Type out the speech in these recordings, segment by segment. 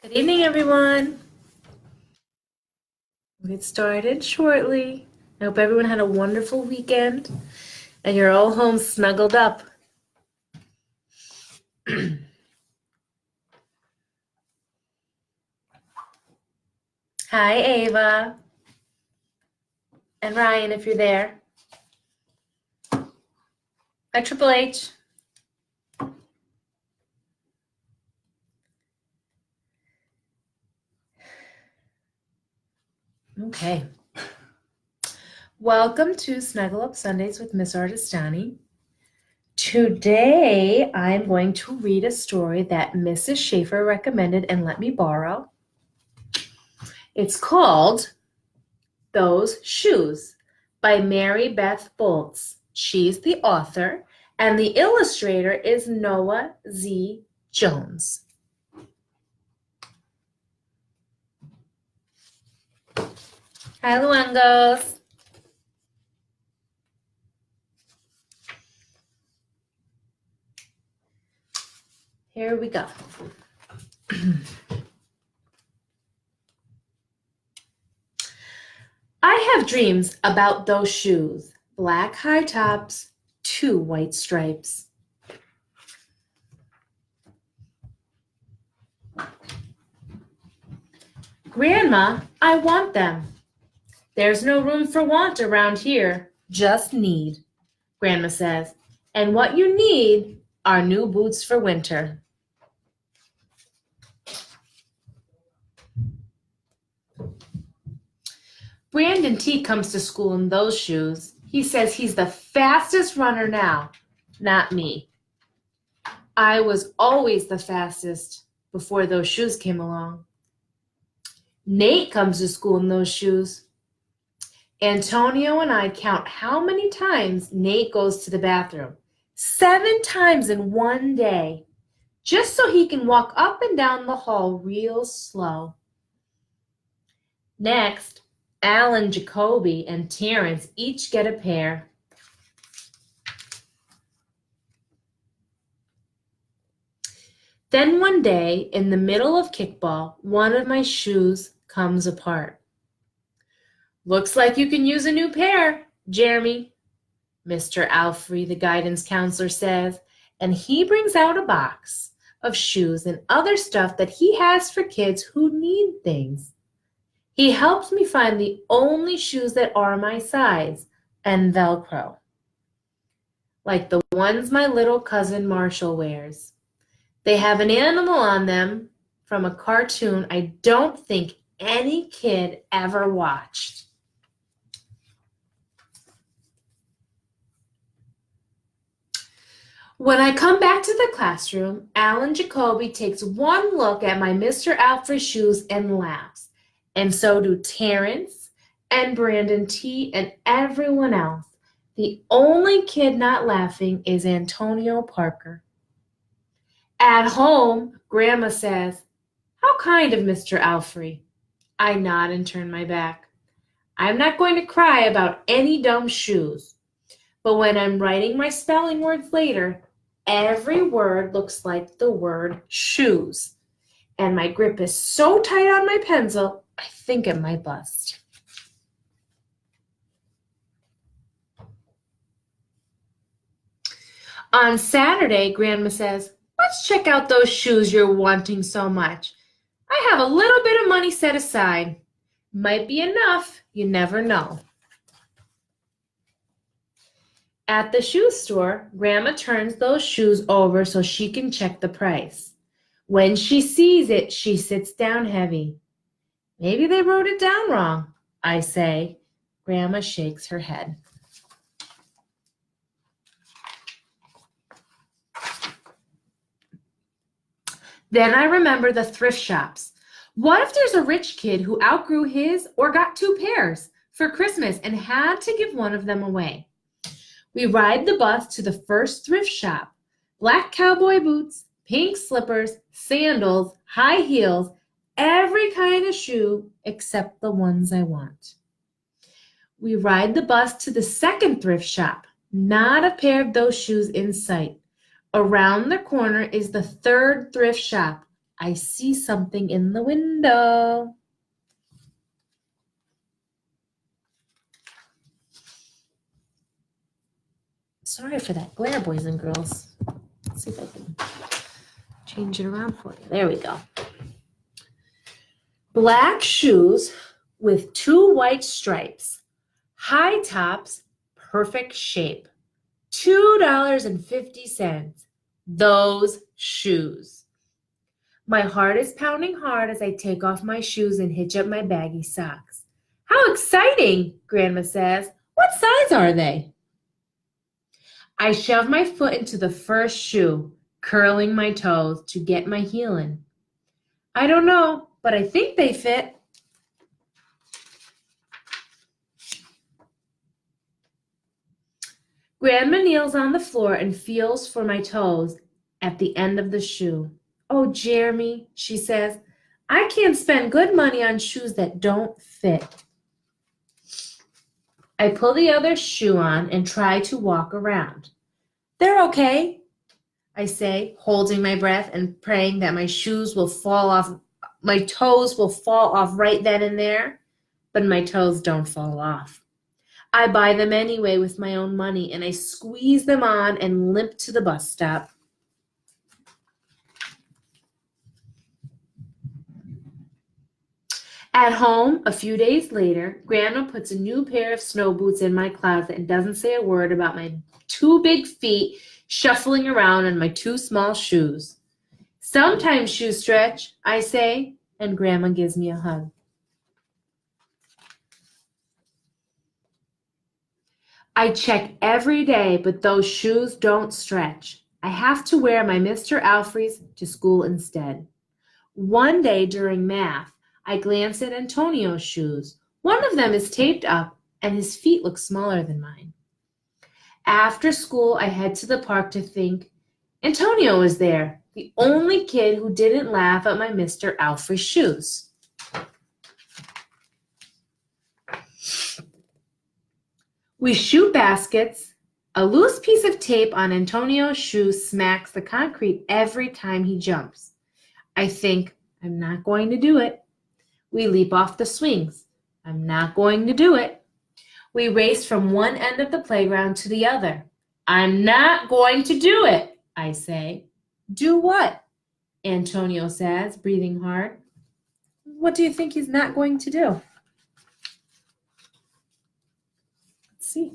Good evening, everyone. We'll get started shortly. I hope everyone had a wonderful weekend and you're all home snuggled up. Hi, Ava. And Ryan, if you're there. Hi, Triple H. Okay. Welcome to Snuggle Up Sundays with Miss Artistani. Today, I'm going to read a story that Mrs. Schaefer recommended and let me borrow. It's called Those Shoes by Maribeth Boelts. She's the author, and the illustrator is Noah Z. Jones. Hi, Luengos. Here we go. I have dreams about those shoes, black high tops, 2 white stripes. Grandma, I want them. There's no room for want around here, just need, Grandma says. And what you need are new boots for winter. Brandon T comes to school in those shoes. He says he's the fastest runner now, not me. I was always the fastest before those shoes came along. Nate comes to school in those shoes. Antonio and I count how many times Nate goes to the bathroom. 7 times in one day, just so he can walk up and down the hall real slow. Next, Alan, Jacoby, and Terrence each get a pair. Then one day, in the middle of kickball, one of my shoes comes apart. Looks like you can use a new pair, Jeremy, Mr. Alfrey, the guidance counselor, says, and he brings out a box of shoes and other stuff that he has for kids who need things. He helps me find the only shoes that are my size and Velcro, like the ones my little cousin Marshall wears. They have an animal on them from a cartoon I don't think any kid ever watched. When I come back to the classroom, Alan Jacoby takes one look at my Mr. Alfred shoes and laughs, and so do Terrence and Brandon T and everyone else. The only kid not laughing is Antonio Parker. At home, Grandma says, "How kind of Mr. Alfrey." I nod and turn my back. I'm not going to cry about any dumb shoes, but when I'm writing my spelling words later, every word looks like the word shoes, and my grip is so tight on my pencil, I think it might bust. On Saturday, Grandma says, "Let's check out those shoes you're wanting so much. I have a little bit of money set aside. Might be enough, you never know." At the shoe store, Grandma turns those shoes over so she can check the price. When she sees it, she sits down heavy. "Maybe they wrote it down wrong," I say. Grandma shakes her head. Then I remember the thrift shops. What if there's a rich kid who outgrew his or got 2 pairs for Christmas and had to give one of them away? We ride the bus to the first thrift shop. Black cowboy boots, pink slippers, sandals, high heels, every kind of shoe except the ones I want. We ride the bus to the second thrift shop. Not a pair of those shoes in sight. Around the corner is the third thrift shop. I see something in the window. Sorry for that glare, boys and girls. Let's see if I can change it around for you. There we go. Black shoes with 2 white stripes. High tops, perfect shape. $2.50. Those shoes. My heart is pounding hard as I take off my shoes and hitch up my baggy socks. How exciting, Grandma says. What size are they? I shove my foot into the first shoe, curling my toes to get my heel in. I don't know, but I think they fit. Grandma kneels on the floor and feels for my toes at the end of the shoe. Oh, Jeremy, she says, I can't spend good money on shoes that don't fit. I pull the other shoe on and try to walk around. They're okay, I say, holding my breath and praying that my shoes will fall off, my toes will fall off right then and there, but my toes don't fall off. I buy them anyway with my own money, and I squeeze them on and limp to the bus stop. At home, a few days later, Grandma puts a new pair of snow boots in my closet and doesn't say a word about my 2 big feet shuffling around in my 2 small shoes. Sometimes shoes stretch, I say, and Grandma gives me a hug. I check every day, but those shoes don't stretch. I have to wear my Mr. Alfrey's to school instead. One day during math, I glance at Antonio's shoes. One of them is taped up, and his feet look smaller than mine. After school, I head to the park to think. Antonio was there, the only kid who didn't laugh at my Mr. Alfrey shoes. We shoot baskets. A loose piece of tape on Antonio's shoe smacks the concrete every time he jumps. I think, I'm not going to do it. We leap off the swings. I'm not going to do it. We race from one end of the playground to the other. I'm not going to do it, I say. Do what? Antonio says, breathing hard. What do you think he's not going to do? Let's see.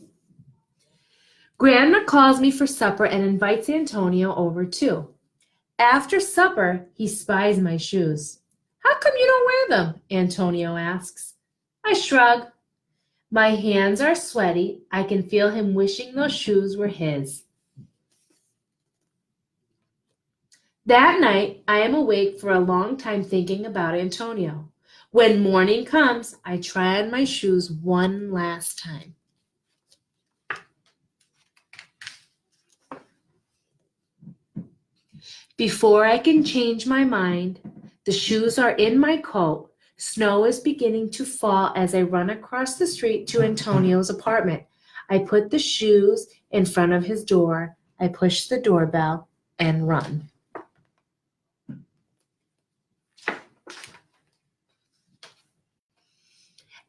Grandma calls me for supper and invites Antonio over too. After supper, he spies my shoes. How come you don't wear them? Antonio asks. I shrug. My hands are sweaty. I can feel him wishing those shoes were his. That night, I am awake for a long time thinking about Antonio. When morning comes, I try on my shoes one last time. Before I can change my mind, the shoes are in my coat. Snow is beginning to fall as I run across the street to Antonio's apartment. I put the shoes in front of his door. I push the doorbell and run.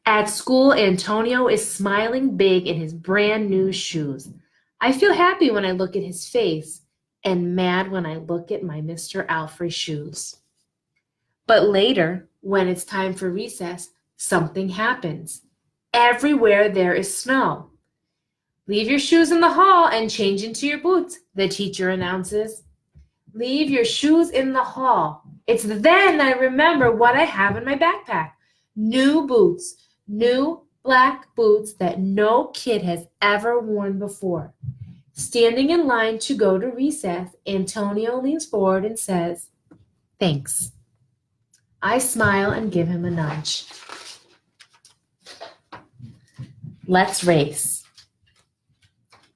At school, Antonio is smiling big in his brand new shoes. I feel happy when I look at his face and mad when I look at my Mr. Alfrey shoes. But later, when it's time for recess, something happens. Everywhere there is snow. Leave your shoes in the hall and change into your boots, the teacher announces. Leave your shoes in the hall. It's then I remember what I have in my backpack. New boots, new black boots that no kid has ever worn before. Standing in line to go to recess, Antonio leans forward and says, "Thanks." I smile and give him a nudge. Let's race.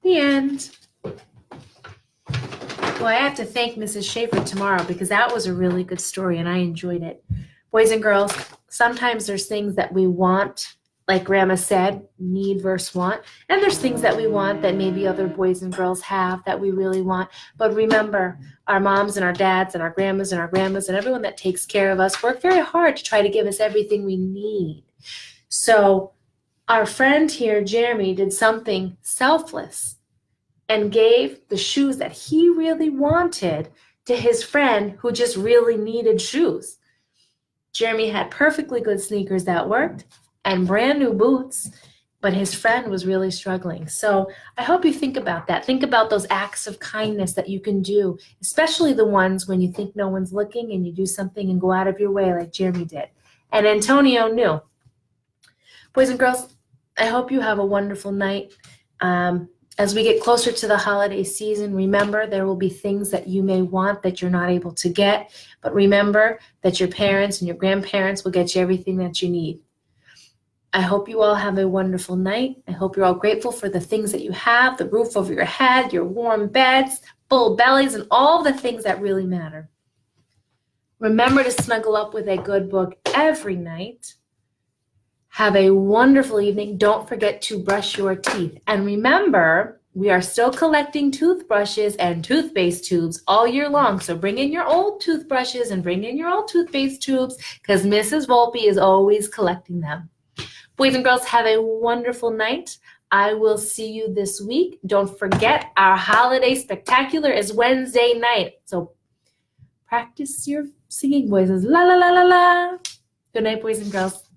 The end. Well, I have to thank Mrs. Schaefer tomorrow because that was a really good story and I enjoyed it. Boys and girls, sometimes there's things that we want, like Grandma said, need versus want. And there's things that we want that maybe other boys and girls have that we really want. But remember, our moms and our dads and our grandmas and everyone that takes care of us work very hard to try to give us everything we need. So our friend here, Jeremy, did something selfless and gave the shoes that he really wanted to his friend who just really needed shoes. Jeremy had perfectly good sneakers that worked and brand new boots, but his friend was really struggling. So I hope you think about that. Think about those acts of kindness that you can do, especially the ones when you think no one's looking and you do something and go out of your way like Jeremy did. And Antonio knew. Boys and girls, I hope you have a wonderful night. As we get closer to the holiday season, remember there will be things that you may want that you're not able to get, but remember that your parents and your grandparents will get you everything that you need. I hope you all have a wonderful night. I hope you're all grateful for the things that you have, the roof over your head, your warm beds, full bellies, and all the things that really matter. Remember to snuggle up with a good book every night. Have a wonderful evening. Don't forget to brush your teeth. And remember, we are still collecting toothbrushes and toothpaste tubes all year long. So bring in your old toothbrushes and bring in your old toothpaste tubes because Mrs. Volpe is always collecting them. Boys and girls, have a wonderful night. I will see you this week. Don't forget, our holiday spectacular is Wednesday night. So practice your singing voices. La, la, la, la, la. Good night, boys and girls.